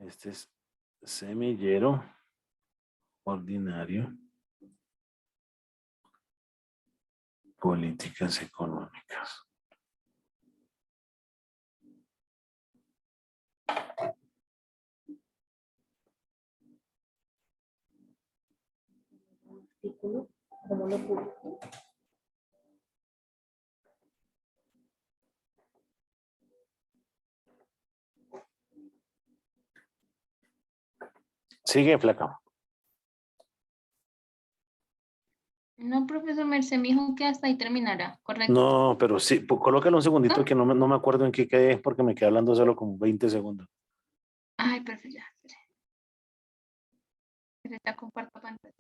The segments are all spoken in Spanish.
Este es semillero ordinario, políticas económicas. Artículo, ¿cómo lo publico? Sigue, flaca. No, profesor Merced, me dijo que hasta ahí terminará, ¿correcto? No, pero sí, colócalo un segundito ¿No? que no me acuerdo en qué quedé porque me quedé hablando solo como 20 segundos. Ay, perfecto, ya. Ya comparto pantalla.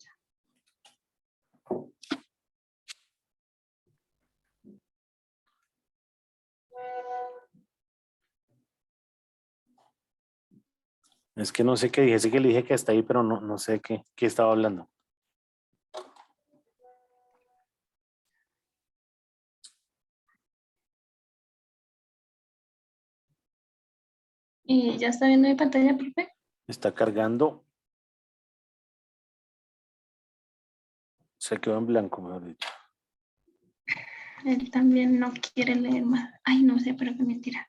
Es que no sé qué dije, sé que le dije que hasta ahí, pero no sé qué estaba hablando. ¿Y ya está viendo mi pantalla, profe? Está cargando. Se quedó en blanco, mejor dicho. Él también no quiere leer más. Ay, no sé, pero qué mentira.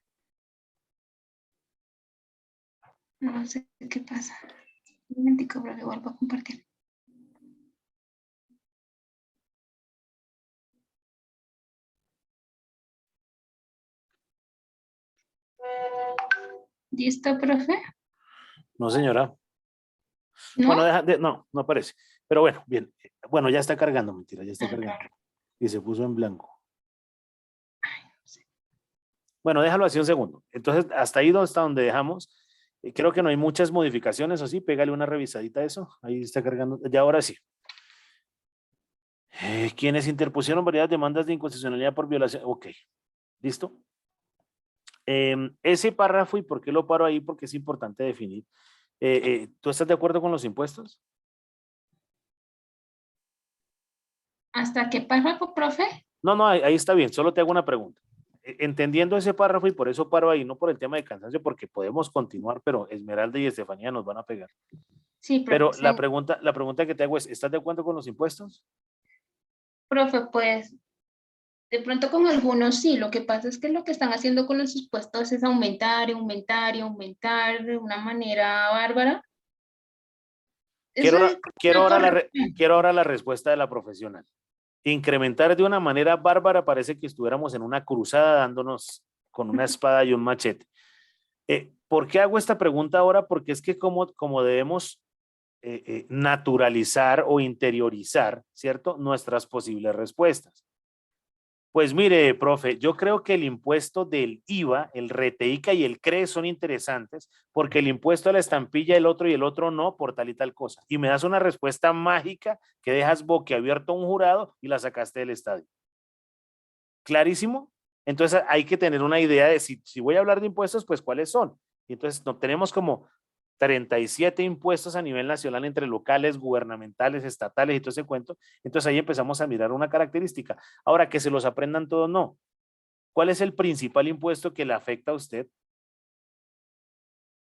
No sé qué pasa. Un momentico, profe, vuelvo a compartir. ¿Listo, profe? No, señora. ¿No? Bueno, no aparece. Pero bueno, bien. Bueno, ya está cargando, mentira, ya está cargando. Y se puso en blanco. Bueno, déjalo así un segundo. Entonces, hasta ahí está donde dejamos. Creo que no hay muchas modificaciones, ¿o sí? Pégale una revisadita a eso. Ahí está cargando. Ya ahora sí. Quienes interpusieron varias demandas de inconstitucionalidad por violación. Ok, ¿listo? Ese párrafo, ¿y por qué lo paro ahí? Porque es importante definir. ¿Tú estás de acuerdo con los impuestos? ¿Hasta qué párrafo, profe? No, ahí está bien. Solo te hago una pregunta. Entendiendo ese párrafo, y por eso paro ahí, no por el tema de cansancio, porque podemos continuar, pero Esmeralda y Estefanía nos van a pegar. Sí, profe. Pero la pregunta que te hago es, ¿estás de acuerdo con los impuestos? Profe, pues, de pronto con algunos sí. Lo que pasa es que lo que están haciendo con los impuestos es aumentar, aumentar y aumentar de una manera bárbara. Quiero Eso ahora, es no correcto. quiero ahora la respuesta de la profesional. Incrementar de una manera bárbara, parece que estuviéramos en una cruzada dándonos con una espada y un machete. ¿Por qué hago esta pregunta ahora? Porque es que como debemos naturalizar o interiorizar, ¿cierto? Nuestras posibles respuestas. Pues mire, profe, yo creo que el impuesto del IVA, el RETEICA y el CRE son interesantes porque el impuesto a la estampilla, el otro y el otro no, por tal y tal cosa. Y me das una respuesta mágica que dejas boquiabierto a un jurado y la sacaste del estadio. ¿Clarísimo? Entonces hay que tener una idea de si voy a hablar de impuestos, pues cuáles son. Y entonces no, tenemos como 37 impuestos a nivel nacional entre locales, gubernamentales, estatales y todo ese cuento. Entonces ahí empezamos a mirar una característica. Ahora, que se los aprendan todos, no. ¿Cuál es el principal impuesto que le afecta a usted?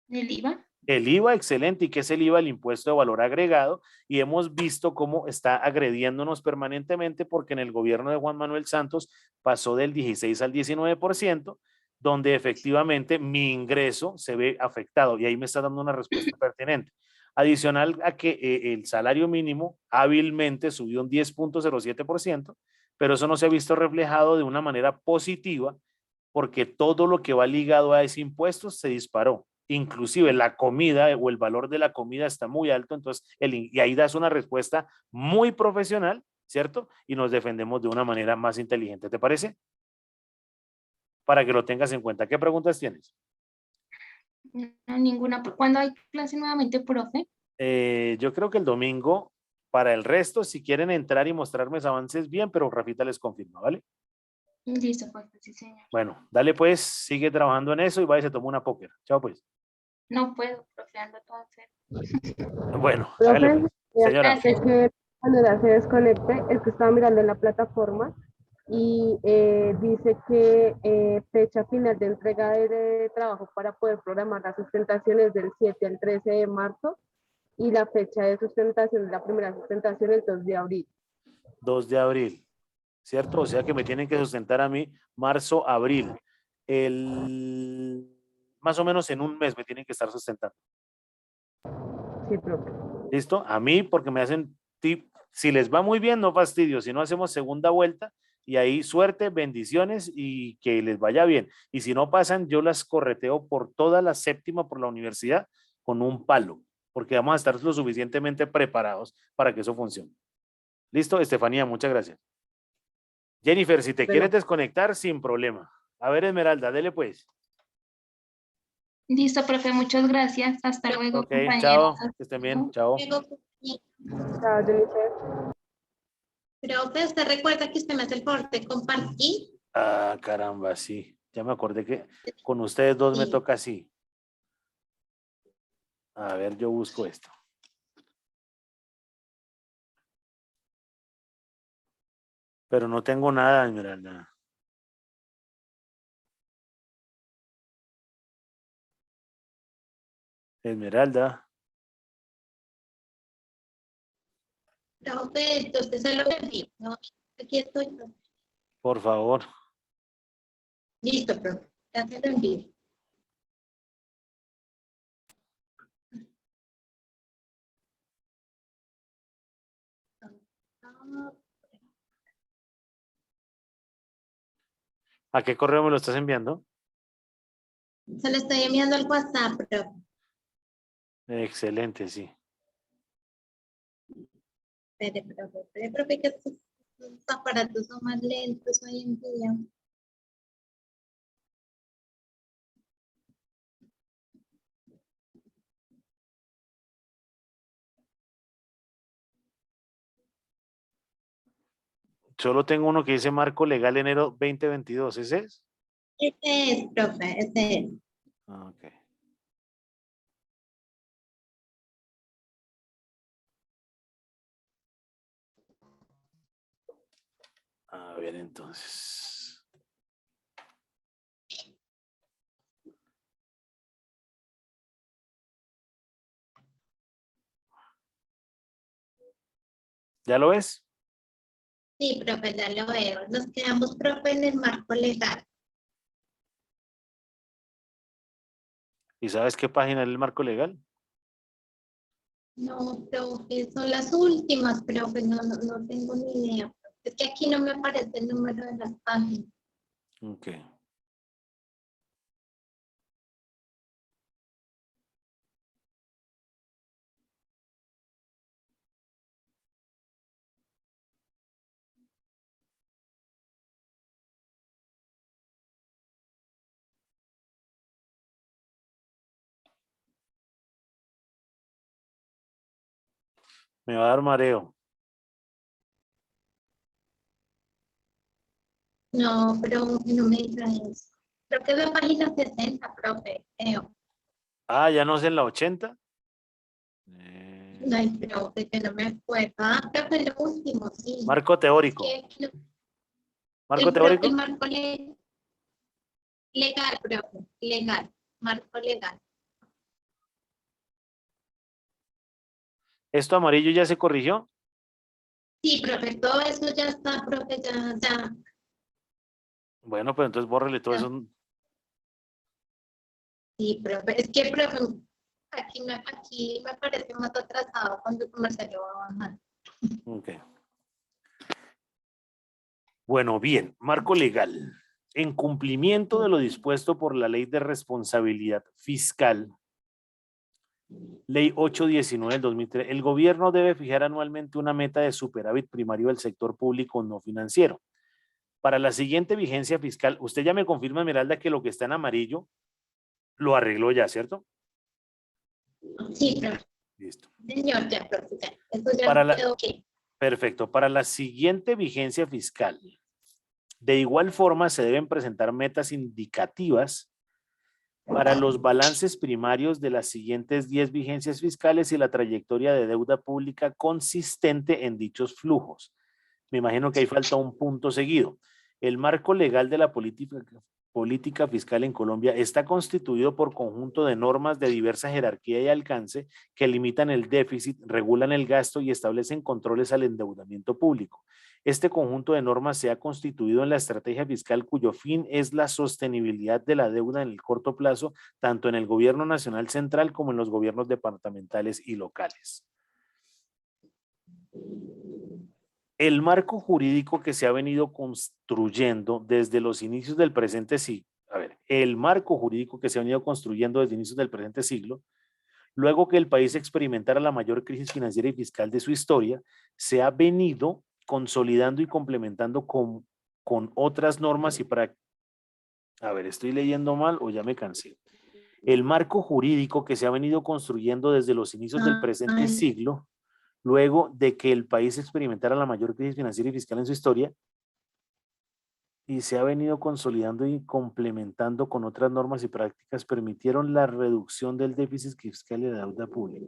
¿El IVA? El IVA, excelente. ¿Y qué es el IVA? El impuesto de valor agregado. Y hemos visto cómo está agrediéndonos permanentemente porque en el gobierno de Juan Manuel Santos pasó del 16 al 19%, donde efectivamente mi ingreso se ve afectado. Y ahí me está dando una respuesta pertinente. Adicional a que el salario mínimo hábilmente subió un 10.07%, pero eso no se ha visto reflejado de una manera positiva porque todo lo que va ligado a ese impuesto se disparó. Inclusive la comida o el valor de la comida está muy alto, entonces y ahí das una respuesta muy profesional ¿cierto? Y nos defendemos de una manera más inteligente, ¿te parece? Para que lo tengas en cuenta. ¿Qué preguntas tienes? No, ninguna. ¿Cuándo hay clase nuevamente, profe? Yo creo que el domingo, para el resto, si quieren entrar y mostrarme avances, bien, pero Rafita les confirma, ¿vale? Listo, profe, sí, señor. Bueno, dale pues, sigue trabajando en eso y vaya, se toma una póker. Chao pues. No puedo, profe, ando todo enfermo. Bueno, hágale Profe, pues. Señora, antes que cuando se desconecte, es que estaba mirando en la plataforma y dice que fecha final de entrega de trabajo para poder programar las sustentaciones del 7 al 13 de marzo y la fecha de sustentación, la primera sustentación el 2 de abril. 2 de abril, ¿cierto? O sea que me tienen que sustentar a mí marzo, abril. Más o menos en un mes me tienen que estar sustentando. Sí, profe. ¿Listo? A mí porque me hacen tip. Si les va muy bien, no fastidio. Si no, hacemos segunda vuelta y ahí suerte, bendiciones y que les vaya bien. Y si no pasan, yo las correteo por toda la séptima por la universidad con un palo, porque vamos a estar lo suficientemente preparados para que eso funcione. ¿Listo? Estefanía, muchas gracias. Jennifer, si te quieres desconectar, sin problema. A ver, Esmeralda, dele pues. Listo, profe, muchas gracias. Hasta luego, Ok, compañeros. chao. Que estén bien. Chao. Chao, Jennifer. Profe, ¿usted recuerda que usted me hace el favor de compartir? Ah, caramba, sí. Ya me acordé que con ustedes dos me Sí. toca así. A ver, yo busco esto. Pero no tengo nada, Esmeralda. Esmeralda, Profe, entonces se lo envío. No, aquí estoy. Profe. por favor. Listo, profe. Ya se lo envío. ¿A qué correo me lo estás enviando? Se lo estoy enviando al WhatsApp, profe. Excelente, sí. Espere, profe, que estos aparatos son más lentos hoy en día. Solo tengo uno que dice marco legal enero 2022. ¿Ese es? Este es, profe, este es. Ah, ok. A ver, entonces. ¿Ya lo ves? Sí, profe, ya lo veo. Nos quedamos, profe, en el marco legal. ¿Y sabes qué página es el marco legal? No, profe, son las últimas, profe, no tengo ni idea. Es que aquí no me aparece el número de las páginas. Ok. Me va a dar mareo. No, pero no me diga eso. Creo que es la página 60, profe, creo. Ah, ya no es en la 80. Ay, profe, que no me acuerdo. Ah, profe, lo último, sí. Marco teórico. ¿Marco El teórico? marco legal, profe, legal, marco legal. ¿Esto amarillo ya se corrigió? Sí, profe, todo eso ya está, profe, ya. Bueno, pues entonces bórrele todo eso. Sí, profe, es que, profe, aquí me parece más atrasado cuando el comercial va a bajar. Ok. Bueno, bien, marco legal. En cumplimiento de lo dispuesto por la Ley de Responsabilidad Fiscal, Ley 819 del 2003. El gobierno debe fijar anualmente una meta de superávit primario del sector público no financiero. Para la siguiente vigencia fiscal, usted ya me confirma, Esmeralda, que lo que está en amarillo lo arregló ya, ¿cierto? Sí, profe. Listo. Señor, ya, profe. Eso ya Para la, quedó ok. perfecto. Para la siguiente vigencia fiscal, de igual forma se deben presentar metas indicativas para los balances primarios de las siguientes 10 vigencias fiscales y la trayectoria de deuda pública consistente en dichos flujos. Me imagino que ahí falta un punto seguido. El marco legal de la política fiscal en Colombia está constituido por conjunto de normas de diversa jerarquía y alcance que limitan el déficit, regulan el gasto y establecen controles al endeudamiento público. Este conjunto de normas se ha constituido en la estrategia fiscal cuyo fin es la sostenibilidad de la deuda en el corto plazo, tanto en el gobierno nacional central como en los gobiernos departamentales y locales. El marco jurídico que se ha venido construyendo desde los inicios del presente siglo, el marco jurídico que se ha venido construyendo desde inicios del presente siglo, luego que el país experimentara la mayor crisis financiera y fiscal de su historia, se ha venido consolidando y complementando con otras normas y prácticas. A ver, ¿estoy leyendo mal o ya me cansé? El marco jurídico que se ha venido construyendo desde los inicios del presente siglo, luego de que el país experimentara la mayor crisis financiera y fiscal en su historia, y se ha venido consolidando y complementando con otras normas y prácticas, permitieron la reducción del déficit fiscal y de la deuda pública.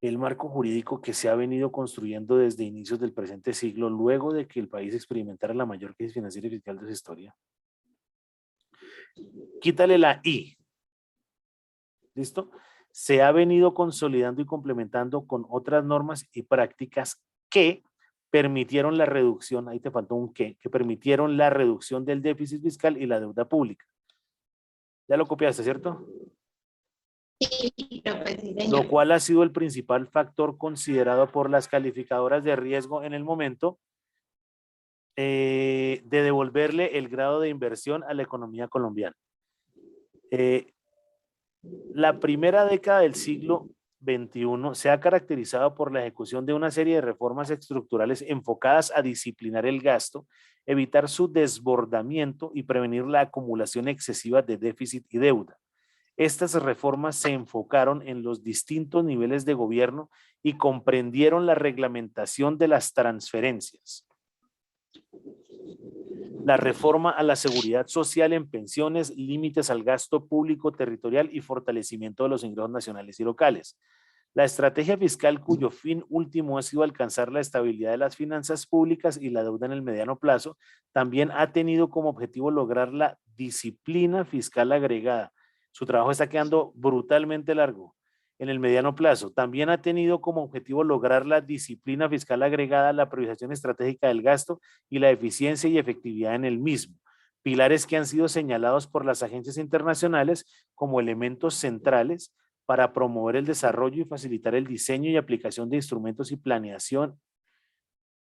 El marco jurídico que se ha venido construyendo desde inicios del presente siglo, luego de que el país experimentara la mayor crisis financiera y fiscal de su historia. Quítale la I. ¿Listo? Se ha venido consolidando y complementando con otras normas y prácticas que permitieron la reducción, ahí te faltó un que permitieron la reducción del déficit fiscal y la deuda pública. Ya lo copiaste, ¿cierto? Sí, profe, sí, señor. Lo cual ha sido el principal factor considerado por las calificadoras de riesgo en el momento de devolverle el grado de inversión a la economía colombiana. La primera década del siglo XXI se ha caracterizado por la ejecución de una serie de reformas estructurales enfocadas a disciplinar el gasto, evitar su desbordamiento y prevenir la acumulación excesiva de déficit y deuda. Estas reformas se enfocaron en los distintos niveles de gobierno y comprendieron la reglamentación de las transferencias, la reforma a la seguridad social en pensiones, límites al gasto público territorial y fortalecimiento de los ingresos nacionales y locales. La estrategia fiscal cuyo fin último ha sido alcanzar la estabilidad de las finanzas públicas y la deuda en el mediano plazo, también ha tenido como objetivo lograr la disciplina fiscal agregada. Su trabajo está quedando brutalmente largo. En el mediano plazo, también ha tenido como objetivo lograr la disciplina fiscal agregada, la priorización estratégica del gasto y la eficiencia y efectividad en el mismo. Pilares que han sido señalados por las agencias internacionales como elementos centrales para promover el desarrollo y facilitar el diseño y aplicación de instrumentos y planeación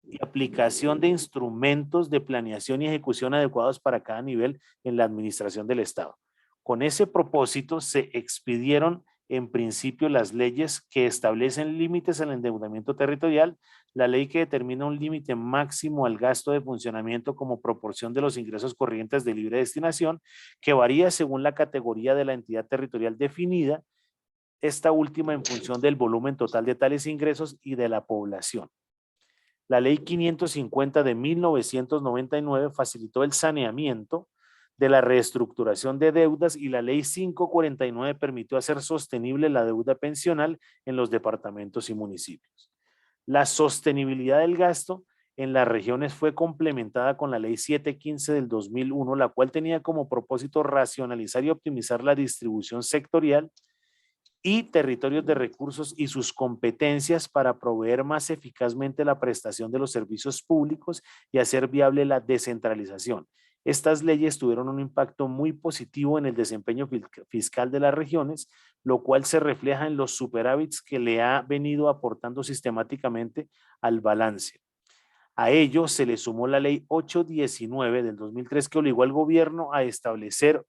y aplicación de instrumentos de planeación y ejecución adecuados para cada nivel en la administración del Estado. Con ese propósito se expidieron en principio las leyes que establecen límites al endeudamiento territorial, la ley que determina un límite máximo al gasto de funcionamiento como proporción de los ingresos corrientes de libre destinación, que varía según la categoría de la entidad territorial definida, esta última en función del volumen total de tales ingresos y de la población. La ley 550 de 1999 facilitó el saneamiento de la reestructuración de deudas y la ley 549 permitió hacer sostenible la deuda pensional en los departamentos y municipios. La sostenibilidad del gasto en las regiones fue complementada con la ley 715 del 2001, la cual tenía como propósito racionalizar y optimizar la distribución sectorial y territorios de recursos y sus competencias para proveer más eficazmente la prestación de los servicios públicos y hacer viable la descentralización. Estas leyes tuvieron un impacto muy positivo en el desempeño fiscal de las regiones, lo cual se refleja en los superávits que le ha venido aportando sistemáticamente al balance. A ello se le sumó la ley 819 del 2003 que obligó al gobierno a establecer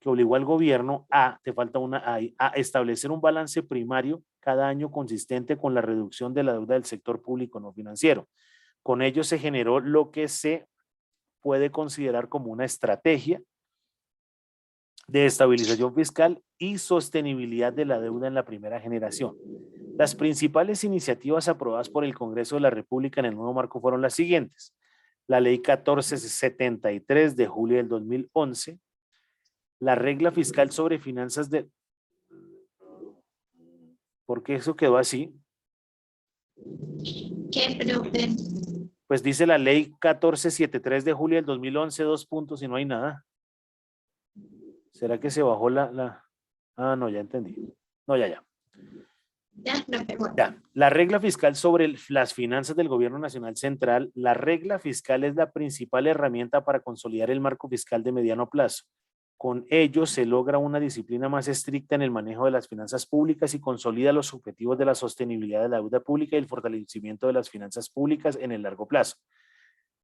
que obligó al gobierno te falta una ahí, a establecer un balance primario cada año consistente con la reducción de la deuda del sector público no financiero. Con ello se generó lo que se puede considerar como una estrategia de estabilización fiscal y sostenibilidad de la deuda en la primera generación. Las principales iniciativas aprobadas por el Congreso de la República en el nuevo marco fueron las siguientes: la Ley 1473 de julio del 2011, la regla fiscal sobre finanzas de... ¿Por qué eso quedó así? ¿Qué, profe? Pues dice la Ley 1473 de julio del 2011, 2 puntos y no hay nada. ¿Será que se bajó Ah, no, ya entendí. No, ya. Ya, profe, bueno. Ya, la regla fiscal sobre las finanzas del Gobierno Nacional Central. La regla fiscal es la principal herramienta para consolidar el marco fiscal de mediano plazo. Con ello se logra una disciplina más estricta en el manejo de las finanzas públicas y consolida los objetivos de la sostenibilidad de la deuda pública y el fortalecimiento de las finanzas públicas en el largo plazo.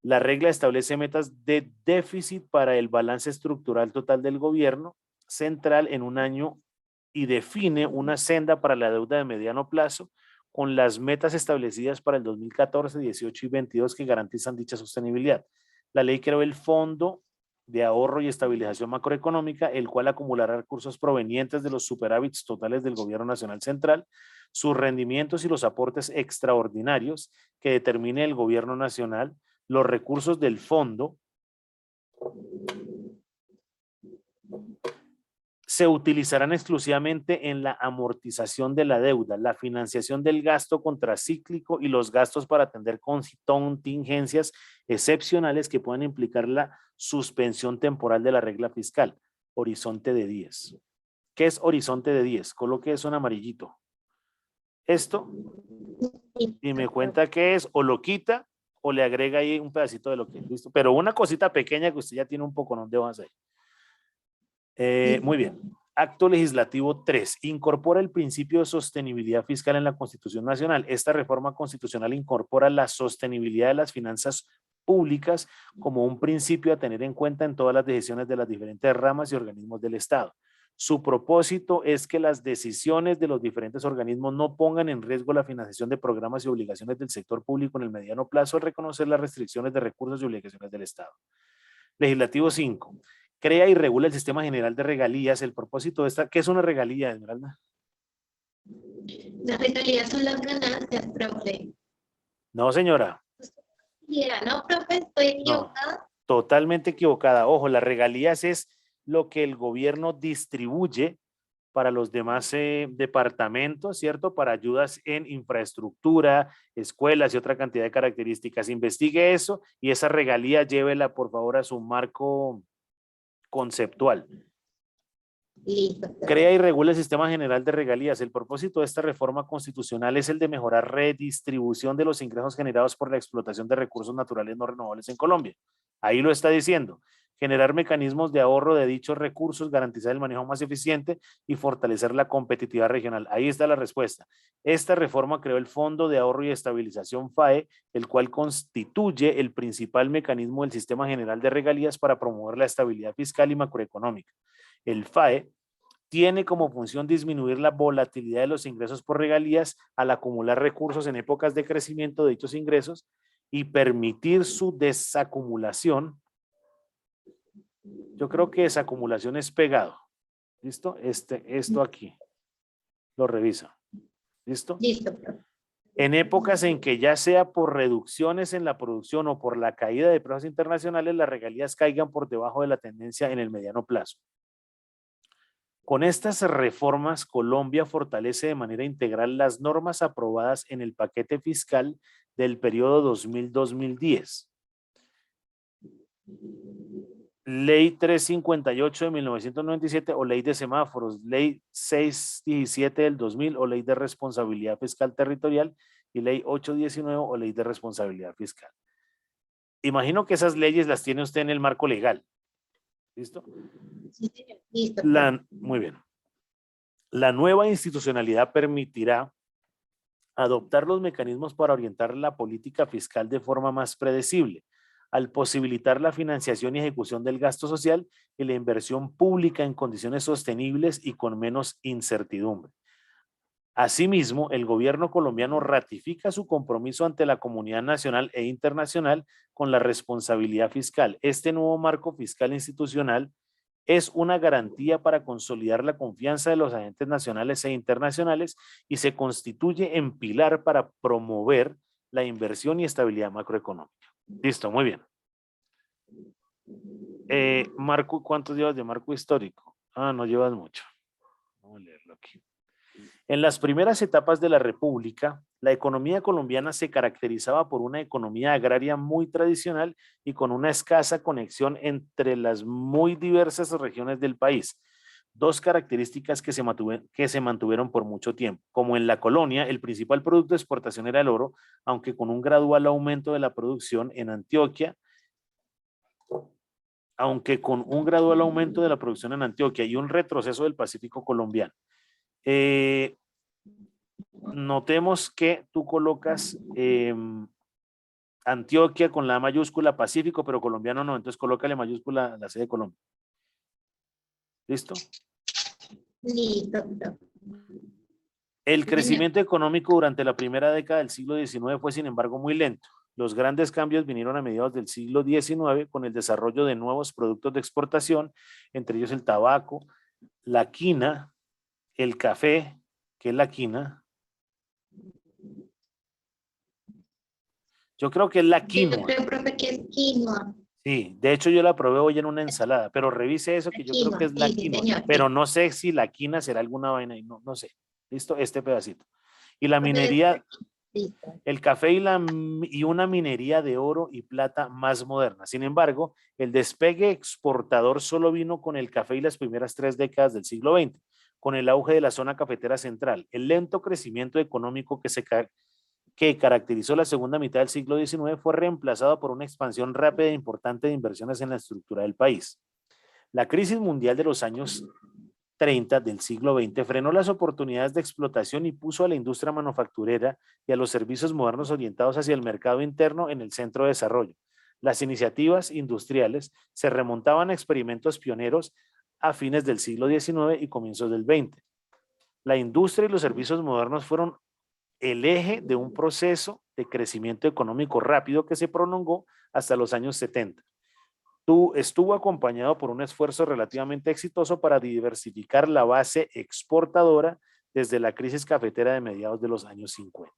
La regla establece metas de déficit para el balance estructural total del gobierno central en un año y define una senda para la deuda de mediano plazo con las metas establecidas para el 2014, 18 y 22 que garantizan dicha sostenibilidad. La ley creó el Fondo de Ahorro y Estabilización Macroeconómica, el cual acumulará recursos provenientes de los superávits totales del Gobierno Nacional Central, sus rendimientos y los aportes extraordinarios que determine el Gobierno Nacional. Los recursos del fondo se utilizarán exclusivamente en la amortización de la deuda, la financiación del gasto contracíclico y los gastos para atender contingencias excepcionales que puedan implicar la suspensión temporal de la regla fiscal. Horizonte de 10. ¿Qué es horizonte de 10? Coloque eso en amarillito. Esto, y me cuenta qué es, o lo quita, o le agrega ahí un pedacito de lo que es, ¿listo? Pero una cosita pequeña que usted ya tiene un poco, ¿no? ¿Dónde vas a ir? Muy bien. Acto legislativo 3. Incorpora el principio de sostenibilidad fiscal en la Constitución Nacional. Esta reforma constitucional incorpora la sostenibilidad de las finanzas públicas como un principio a tener en cuenta en todas las decisiones de las diferentes ramas y organismos del Estado. Su propósito es que las decisiones de los diferentes organismos no pongan en riesgo la financiación de programas y obligaciones del sector público en el mediano plazo al reconocer las restricciones de recursos y obligaciones del Estado. Legislativo 5. Crea y regula el sistema general de regalías. El propósito de esta... ¿Qué es una regalía, Esmeralda? Las regalías son las ganancias, profe. No, señora. No, profe, estoy equivocada. No, totalmente equivocada. Ojo, las regalías es lo que el gobierno distribuye para los demás departamentos, ¿cierto? Para ayudas en infraestructura, escuelas y otra cantidad de características. Investigue eso y esa regalía llévela, por favor, a su marco conceptual. Listo. Crea y regula el sistema general de regalías. El propósito de esta reforma constitucional es el de mejorar redistribución de los ingresos generados por la explotación de recursos naturales no renovables en Colombia. Ahí lo está diciendo. Generar mecanismos de ahorro de dichos recursos, garantizar el manejo más eficiente y fortalecer la competitividad regional. Ahí está la respuesta. Esta reforma creó el Fondo de Ahorro y Estabilización FAE, el cual constituye el principal mecanismo del sistema general de regalías para promover la estabilidad fiscal y macroeconómica. El FAE tiene como función disminuir la volatilidad de los ingresos por regalías al acumular recursos en épocas de crecimiento de dichos ingresos y permitir su desacumulación. Yo creo que desacumulación es pegado. ¿Listo? Esto aquí. Lo revisa. ¿Listo? Listo. En épocas en que ya sea por reducciones en la producción o por la caída de precios internacionales, las regalías caigan por debajo de la tendencia en el mediano plazo. Con estas reformas, Colombia fortalece de manera integral las normas aprobadas en el paquete fiscal del periodo 2000-2010. Ley 358 de 1997 o Ley de Semáforos, Ley 617 del 2000 o Ley de Responsabilidad Fiscal Territorial y Ley 819 o Ley de Responsabilidad Fiscal. Imagino que esas leyes las tiene usted en el marco legal. ¿Listo? Sí, listo. Muy bien. La nueva institucionalidad permitirá adoptar los mecanismos para orientar la política fiscal de forma más predecible, al posibilitar la financiación y ejecución del gasto social y la inversión pública en condiciones sostenibles y con menos incertidumbre. Asimismo, el gobierno colombiano ratifica su compromiso ante la comunidad nacional e internacional con la responsabilidad fiscal. Este nuevo marco fiscal institucional es una garantía para consolidar la confianza de los agentes nacionales e internacionales y se constituye en pilar para promover la inversión y estabilidad macroeconómica. Listo, muy bien. Marco, ¿cuántos llevas de marco histórico? Ah, no llevas mucho. Vamos a leerlo aquí. En las primeras etapas de la República, la economía colombiana se caracterizaba por una economía agraria muy tradicional y con una escasa conexión entre las muy diversas regiones del país. Dos características que se mantuvieron por mucho tiempo. Como en la colonia, el principal producto de exportación era el oro, aunque con un gradual aumento de la producción en Antioquia, y un retroceso del Pacífico colombiano. Notemos que tú colocas Antioquia con la mayúscula Pacífico, pero colombiano no, entonces colócale mayúscula la C de Colombia. ¿Listo? Listo. El crecimiento económico durante la primera década del siglo XIX fue, sin embargo, muy lento. Los grandes cambios vinieron a mediados del siglo XIX con el desarrollo de nuevos productos de exportación, entre ellos el tabaco, la quina, el café, que es la quina. Yo creo que es la quinoa. Yo creo, profe, que es quinoa. Sí, de hecho yo la probé hoy en una ensalada, pero revise eso que yo creo que es la Sí, quinoa, señor, pero sí. no sé si la quina será alguna vaina y no sé. ¿Listo? Este pedacito. Y la Profe, minería, listo. el café y una minería de oro y plata más moderna. Sin embargo, el despegue exportador solo vino con el café y las primeras 3 décadas del siglo XX, con el auge de la zona cafetera central. El lento crecimiento económico que caracterizó la segunda mitad del siglo XIX fue reemplazado por una expansión rápida e importante de inversiones en la estructura del país. La crisis mundial de los años 30 del siglo XX frenó las oportunidades de explotación y puso a la industria manufacturera y a los servicios modernos orientados hacia el mercado interno en el centro de desarrollo. Las iniciativas industriales se remontaban a experimentos pioneros a fines del siglo XIX y comienzos del XX. La industria y los servicios modernos fueron el eje de un proceso de crecimiento económico rápido que se prolongó hasta los años 70. Estuvo acompañado por un esfuerzo relativamente exitoso para diversificar la base exportadora desde la crisis cafetera de mediados de los años 50.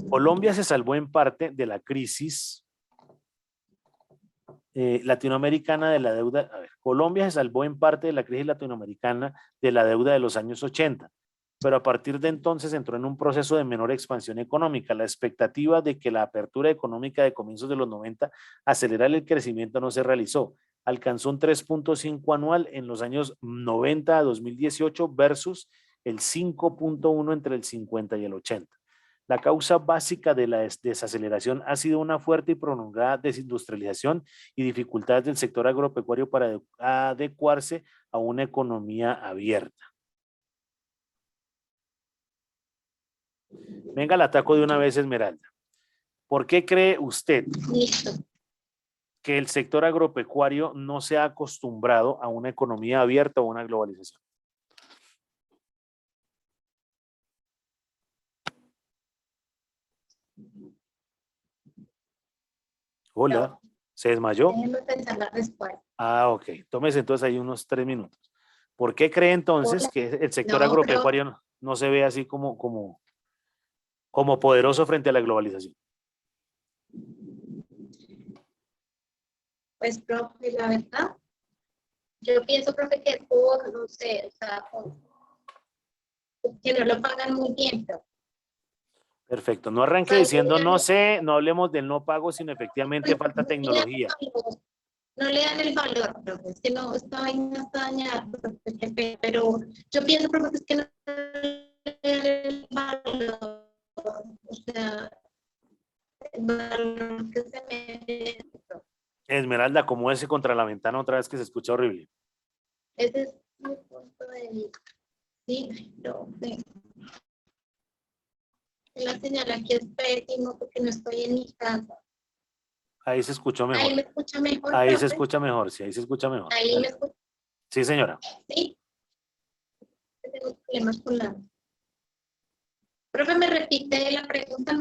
Colombia se salvó en parte de la crisis latinoamericana de la deuda. Colombia se salvó en parte de la crisis latinoamericana de la deuda de los años 80. Pero a partir de entonces entró en un proceso de menor expansión económica. La expectativa de que la apertura económica de comienzos de los 90 acelerara el crecimiento no se realizó. Alcanzó un 3.5 anual en los años 90 a 2018 versus el 5.1 entre el 50 y el 80. La causa básica de la desaceleración ha sido una fuerte y prolongada desindustrialización y dificultades del sector agropecuario para adecuarse a una economía abierta. Venga, la ataco de una vez, Esmeralda. ¿Por qué cree usted que el sector agropecuario no se ha acostumbrado a una economía abierta o una globalización? Hola, ¿se desmayó? Déjeme pensar la respuesta. Ah, ok. Tómese entonces ahí unos 3 minutos. ¿Por qué cree entonces que el sector agropecuario no se ve así como poderoso frente a la globalización? Pues, profe, la verdad, yo pienso, profe, que por, no sé, o sea, que no lo pagan muy bien, pero Perfecto. No arranque diciendo no sé, no hablemos del no pago, sino efectivamente falta tecnología. no le dan el valor, profe, es que no, esta vaina está dañada, profe, pero yo pienso, profe, es que no le dan el valor, o sea, el valor que se merece, profe. Esmeralda, como ese contra la ventana otra vez que se escucha horrible. Ese es mi punto de vista. Sí, profe. La señal aquí es pésimo porque no estoy en mi casa. Ahí se escuchó Ahí mejor. me escucha mejor, Ahí se profe. escucha mejor, sí, ahí se escucha mejor. Ahí me escucha, Sí, señora. sí. Tengo problemas con la... Profe, ¿me repite la pregunta?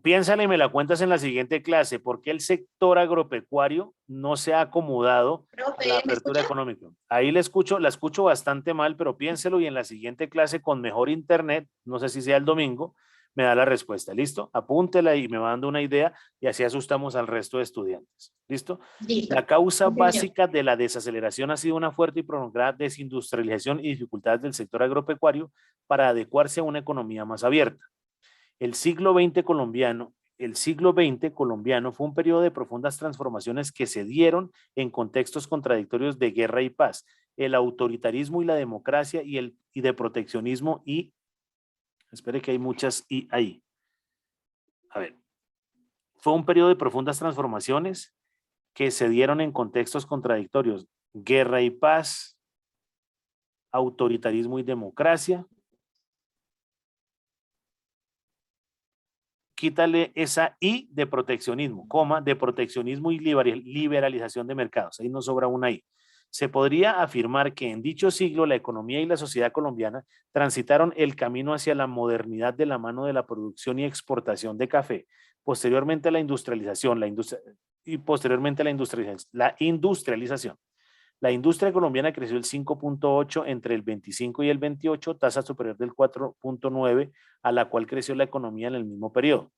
Piénsala y me la cuentas en la siguiente clase. ¿Por qué el sector agropecuario no se ha acomodado a la Profe, ¿me apertura escucha? económica? Ahí la escucho bastante mal, pero piénselo y en la siguiente clase con mejor internet, no sé si sea el domingo, me da la respuesta. ¿Listo? Apúntela y me va dando una idea y así asustamos al resto de estudiantes. ¿Listo? Listo. La causa Sí, señor. básica de la desaceleración ha sido una fuerte y prolongada desindustrialización y dificultades del sector agropecuario para adecuarse a una economía más abierta. El siglo XX colombiano fue un periodo de profundas transformaciones que se dieron en contextos contradictorios de guerra y paz, el autoritarismo y la democracia y de proteccionismo y, espere que hay muchas y ahí. A ver, fue un periodo de profundas transformaciones que se dieron en contextos contradictorios, guerra y paz, autoritarismo y democracia. Quítale esa I de proteccionismo, coma, de proteccionismo y liberalización de mercados. Ahí nos sobra una I. Se podría afirmar que en dicho siglo la economía y la sociedad colombiana transitaron el camino hacia la modernidad de la mano de la producción y exportación de café, posteriormente la industrialización, la industrialización. La industria colombiana creció el 5.8 entre el 25 y el 28, tasa superior del 4.9, a la cual creció la economía en el mismo periodo.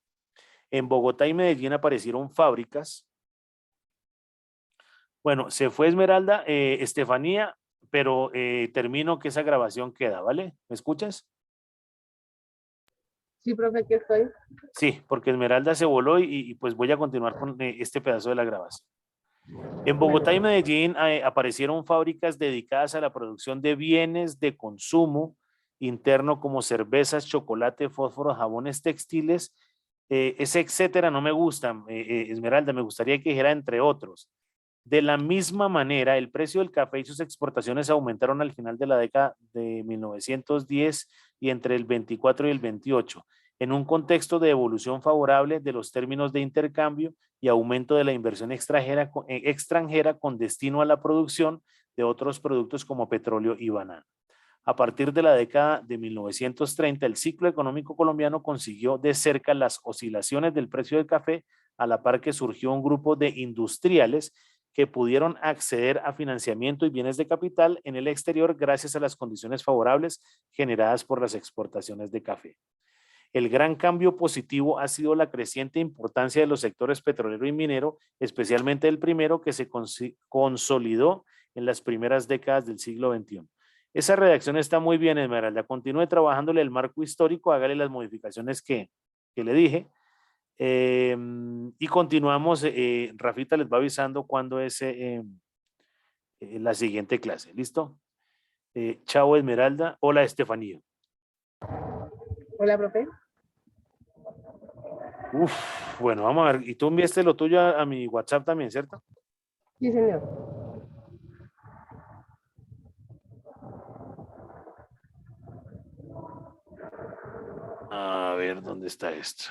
En Bogotá y Medellín aparecieron fábricas. Bueno, se fue Esmeralda, Estefanía, pero termino que esa grabación queda, ¿vale? ¿Me escuchas? Sí, profe, aquí estoy. Sí, porque Esmeralda se voló y pues voy a continuar con este pedazo de la grabación. En Bogotá y Bueno, Medellín aparecieron fábricas dedicadas a la producción de bienes de consumo interno como cervezas, chocolate, fósforos, jabones textiles, ese etcétera no me gusta, Esmeralda, me gustaría que dijera entre otros. De la misma manera, el precio del café y sus exportaciones aumentaron al final de la década de 1910 y entre el 24 y el 28, en un contexto de evolución favorable de los términos de intercambio y aumento de la inversión extranjera con destino a la producción de otros productos como petróleo y banano. A partir de la década de 1930, el ciclo económico colombiano consiguió de cerca las oscilaciones del precio del café, a la par que surgió un grupo de industriales que pudieron acceder a financiamiento y bienes de capital en el exterior gracias a las condiciones favorables generadas por las exportaciones de café. El gran cambio positivo ha sido la creciente importancia de los sectores petrolero y minero, especialmente el primero, que se consolidó en las primeras décadas del siglo XXI. Esa redacción está muy bien, Esmeralda. Continúe trabajándole el marco histórico, hágale las modificaciones que le dije. Y continuamos, Rafita les va avisando cuándo es la siguiente clase. ¿Listo? Chao, Esmeralda. Hola, Estefanía. hola, profe. Uf, bueno, vamos a ver. Y tú enviaste lo tuyo a mi WhatsApp también, ¿cierto? Sí, señor. A ver, ¿dónde está esto?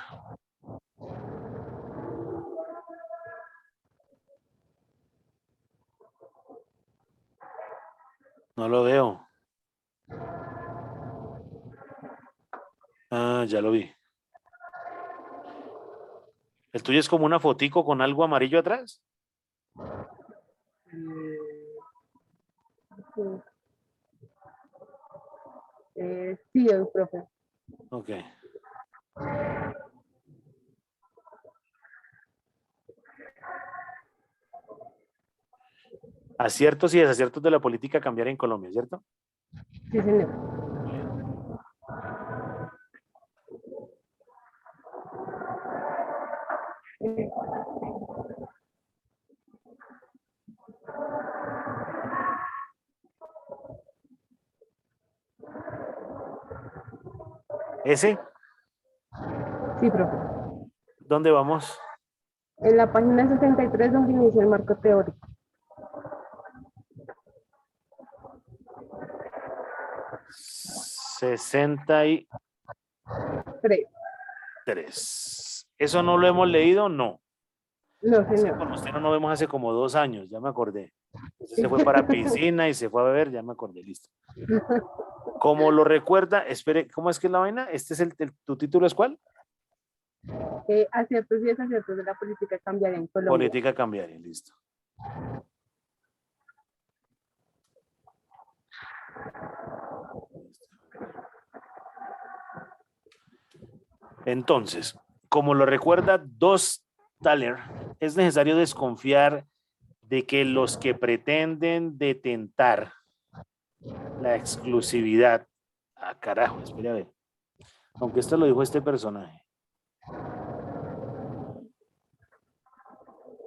No lo veo. Ah, ya lo vi. ¿El tuyo es como una fotico con algo amarillo atrás? Sí, sí, profe. Ok. Aciertos y desaciertos de la política cambiar en Colombia, ¿cierto? Sí, señor. ¿Ese? Sí, profe. ¿Dónde vamos? En la página 63 donde inicia el marco teórico. 60 y... 3. 3. ¿Eso no lo hemos leído? No. No, Con señor. usted no nos vemos hace como 2 años, ya me acordé. Usted se fue para piscina y se fue a beber, ya me acordé, listo. Como lo recuerda, espere, ¿cómo es que es la vaina? Este es ¿tu título es cuál? Aciertos y desaciertos de la política cambiaria en Colombia. Política cambiaria, listo. Entonces, como lo recuerda Thaler, es necesario desconfiar de que los que pretenden detentar la exclusividad, carajo, espere a ver, aunque esto lo dijo este personaje,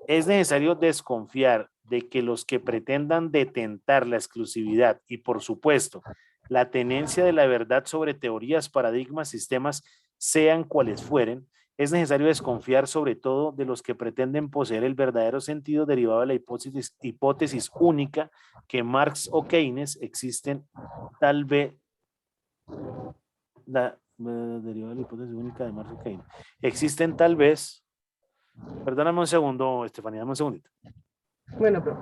es necesario desconfiar de que los que pretendan detentar la exclusividad y, por supuesto, la tenencia de la verdad sobre teorías, paradigmas, sistemas, sean cuales fueren, es necesario desconfiar sobre todo de los que pretenden poseer el verdadero sentido derivado de la hipótesis única que Marx o Keynes existen tal vez, derivada de la hipótesis única de Marx o Keynes, existen tal vez, perdóname un segundo, Estefanía, dame un segundito. Bueno, profe.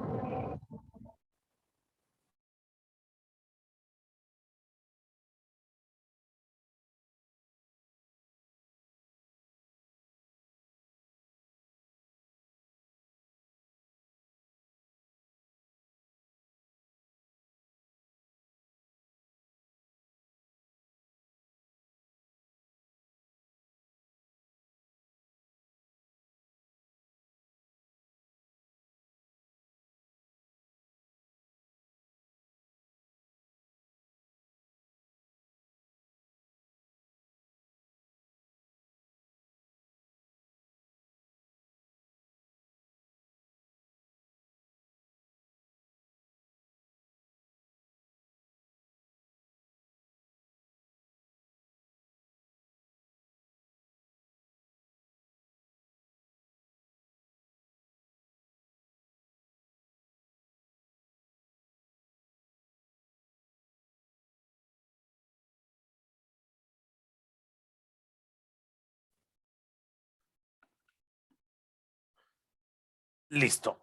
Listo.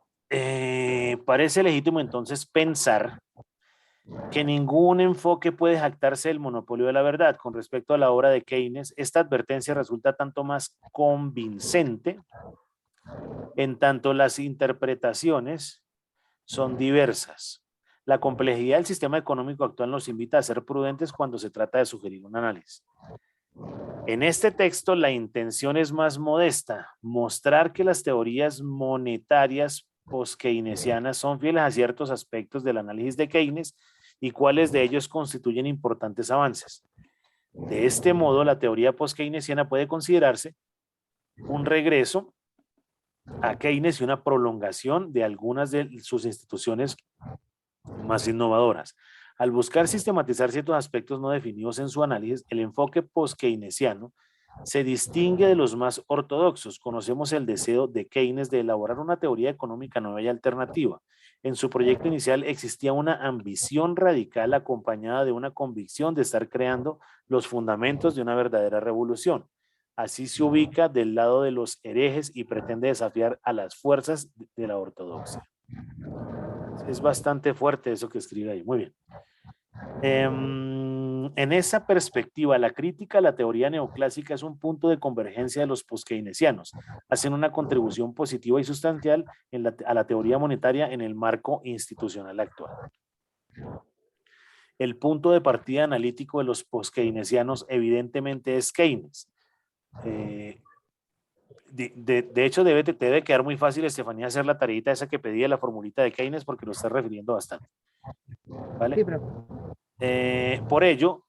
Parece legítimo entonces pensar que ningún enfoque puede jactarse del monopolio de la verdad. Con respecto a la obra de Keynes, esta advertencia resulta tanto más convincente en tanto las interpretaciones son diversas. La complejidad del sistema económico actual nos invita a ser prudentes cuando se trata de sugerir un análisis. En este texto, la intención es más modesta, mostrar que las teorías monetarias post-keynesianas son fieles a ciertos aspectos del análisis de Keynes y cuáles de ellos constituyen importantes avances. De este modo, la teoría post-keynesiana puede considerarse un regreso a Keynes y una prolongación de algunas de sus instituciones más innovadoras. Al buscar sistematizar ciertos aspectos no definidos en su análisis, el enfoque post-keynesiano se distingue de los más ortodoxos. Conocemos el deseo de Keynes de elaborar una teoría económica nueva y alternativa. En su proyecto inicial existía una ambición radical acompañada de una convicción de estar creando los fundamentos de una verdadera revolución. Así se ubica del lado de los herejes y pretende desafiar a las fuerzas de la ortodoxia. Es bastante fuerte eso que escribe ahí. Muy bien. En esa perspectiva, la crítica a la teoría neoclásica es un punto de convergencia de los post-keynesianos. Hacen una contribución positiva y sustancial a la teoría monetaria en el marco institucional actual. El punto de partida analítico de los post-keynesianos evidentemente es Keynes. De hecho, te debe quedar muy fácil, Estefanía, hacer la tareita esa que pedía la formulita de Keynes porque lo está refiriendo bastante. ¿Vale? Sí, profe. Por ello,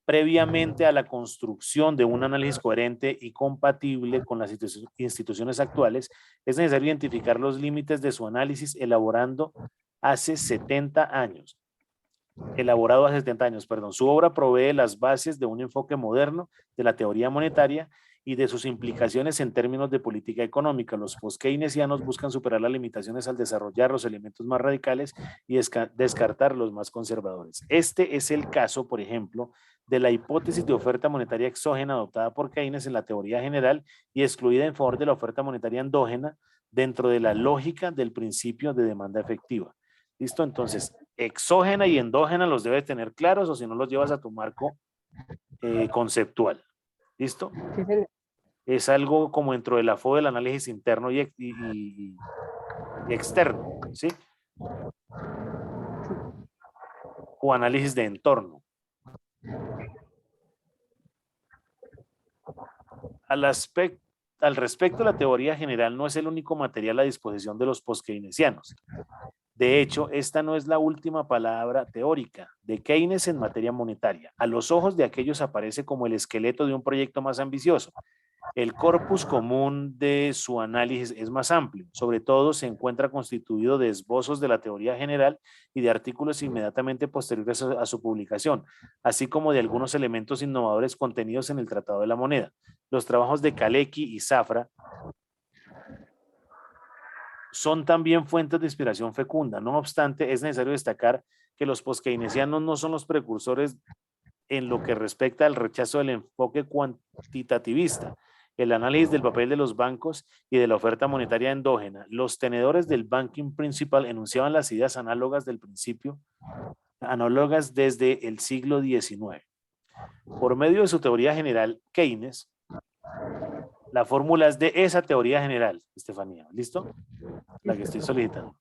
previamente a la construcción de un análisis coherente y compatible con las instituciones actuales, es necesario identificar los límites de su análisis elaborado hace 70 años. Su obra provee las bases de un enfoque moderno de la teoría monetaria y de sus implicaciones en términos de política económica. Los post-keynesianos buscan superar las limitaciones al desarrollar los elementos más radicales y descartar los más conservadores. Este es el caso, por ejemplo, de la hipótesis de oferta monetaria exógena adoptada por Keynes en la teoría general y excluida en favor de la oferta monetaria endógena dentro de la lógica del principio de demanda efectiva. ¿Listo? Entonces, exógena y endógena los debes tener claros o si no los llevas a tu marco conceptual. ¿Listo? Sí, señor. Es algo como dentro del AFO del análisis interno y externo, ¿sí? O análisis de entorno. Al respecto, la teoría general no es el único material a disposición de los post-keynesianos. De hecho, esta no es la última palabra teórica de Keynes en materia monetaria. A los ojos de aquellos aparece como el esqueleto de un proyecto más ambicioso. El corpus común de su análisis es más amplio. Sobre todo se encuentra constituido de esbozos de la teoría general y de artículos inmediatamente posteriores a su publicación, así como de algunos elementos innovadores contenidos en el Tratado de la Moneda. Los trabajos de Kalecki y Zafra son también fuentes de inspiración fecunda. No obstante, es necesario destacar que los post-keynesianos no son los precursores en lo que respecta al rechazo del enfoque cuantitativista, el análisis del papel de los bancos y de la oferta monetaria endógena. Los tenedores del banking principal enunciaban las ideas análogas del principio, análogas desde el siglo XIX. Por medio de su teoría general, Keynes, la fórmula es de esa teoría general, Estefanía, ¿listo? La que estoy solicitando.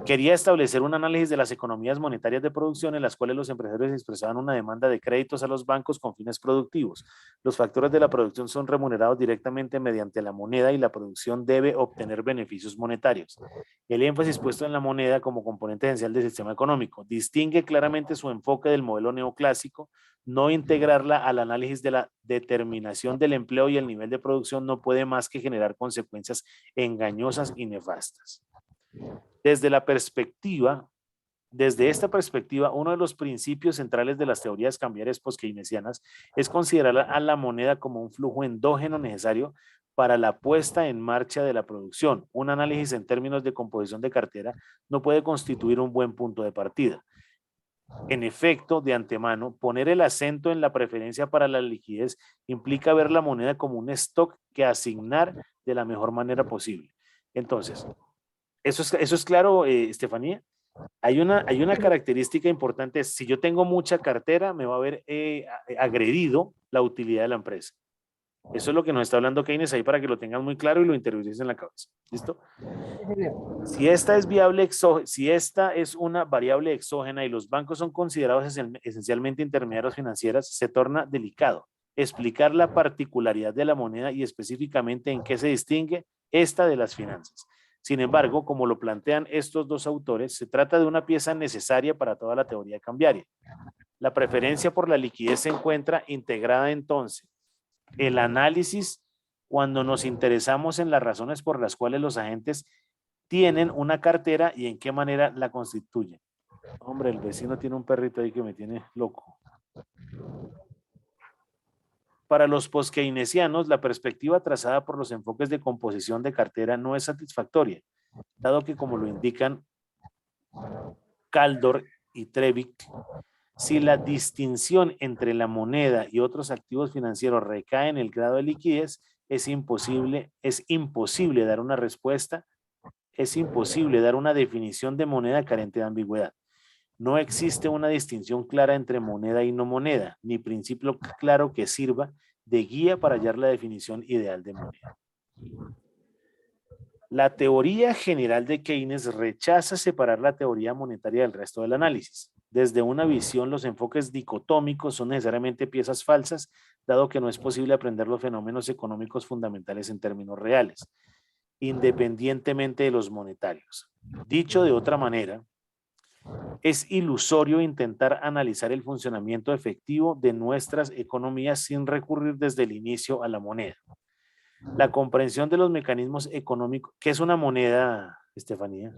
Quería establecer un análisis de las economías monetarias de producción en las cuales los empresarios expresaban una demanda de créditos a los bancos con fines productivos. Los factores de la producción son remunerados directamente mediante la moneda y la producción debe obtener beneficios monetarios. El énfasis puesto en la moneda como componente esencial del sistema económico distingue claramente su enfoque del modelo neoclásico. No integrarla al análisis de la determinación del empleo y el nivel de producción no puede más que generar consecuencias engañosas y nefastas. Desde esta perspectiva, uno de los principios centrales de las teorías cambiarias post-keynesianas es considerar a la moneda como un flujo endógeno necesario para la puesta en marcha de la producción. Un análisis en términos de composición de cartera no puede constituir un buen punto de partida. En efecto, de antemano, poner el acento en la preferencia para la liquidez implica ver la moneda como un stock que asignar de la mejor manera posible. Entonces, eso es claro, Estefanía. Hay una característica importante. Si yo tengo mucha cartera, me va a ver agredido la utilidad de la empresa. Eso es lo que nos está hablando Keynes ahí para que lo tengan muy claro y lo interiorices en la cabeza. ¿Listo? Si esta es si esta es una variable exógena y los bancos son considerados esencialmente intermediarios financieros, se torna delicado explicar la particularidad de la moneda y específicamente en qué se distingue esta de las finanzas. Sin embargo, como lo plantean estos dos autores, se trata de una pieza necesaria para toda la teoría cambiaria. La preferencia por la liquidez se encuentra integrada entonces. El análisis, cuando nos interesamos en las razones por las cuales los agentes tienen una cartera y en qué manera la constituyen. Hombre, el vecino tiene un perrito ahí que me tiene loco. Para los post-keynesianos, la perspectiva trazada por los enfoques de composición de cartera no es satisfactoria, dado que, como lo indican Kaldor y Trevick, si la distinción entre la moneda y otros activos financieros recae en el grado de liquidez, es imposible dar una respuesta, es imposible dar una definición de moneda carente de ambigüedad. No existe una distinción clara entre moneda y no moneda, ni principio claro que sirva de guía para hallar la definición ideal de moneda. La teoría general de Keynes rechaza separar la teoría monetaria del resto del análisis. Desde una visión, los enfoques dicotómicos son necesariamente piezas falsas, dado que no es posible aprender los fenómenos económicos fundamentales en términos reales, independientemente de los monetarios. Dicho de otra manera, es ilusorio intentar analizar el funcionamiento efectivo de nuestras economías sin recurrir desde el inicio a la moneda. La comprensión de los mecanismos económicos. ¿Qué es una moneda, Estefanía?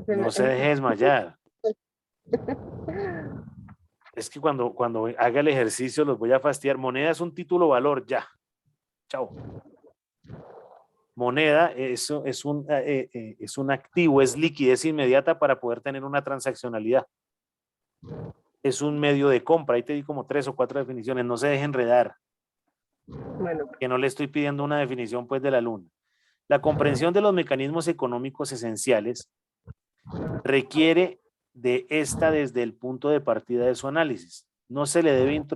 No se deje desmayar. Es que cuando haga el ejercicio los voy a fastidiar. Moneda es un título valor, ya. Chao. Moneda es un activo, es liquidez inmediata para poder tener una transaccionalidad. Es un medio de compra. Ahí te di como 3 o 4 definiciones. No se deje enredar. Bueno, Que no le estoy pidiendo una definición pues del alumno. La comprensión de los mecanismos económicos esenciales requiere de esta desde el punto de partida de su análisis. No se le debe introducir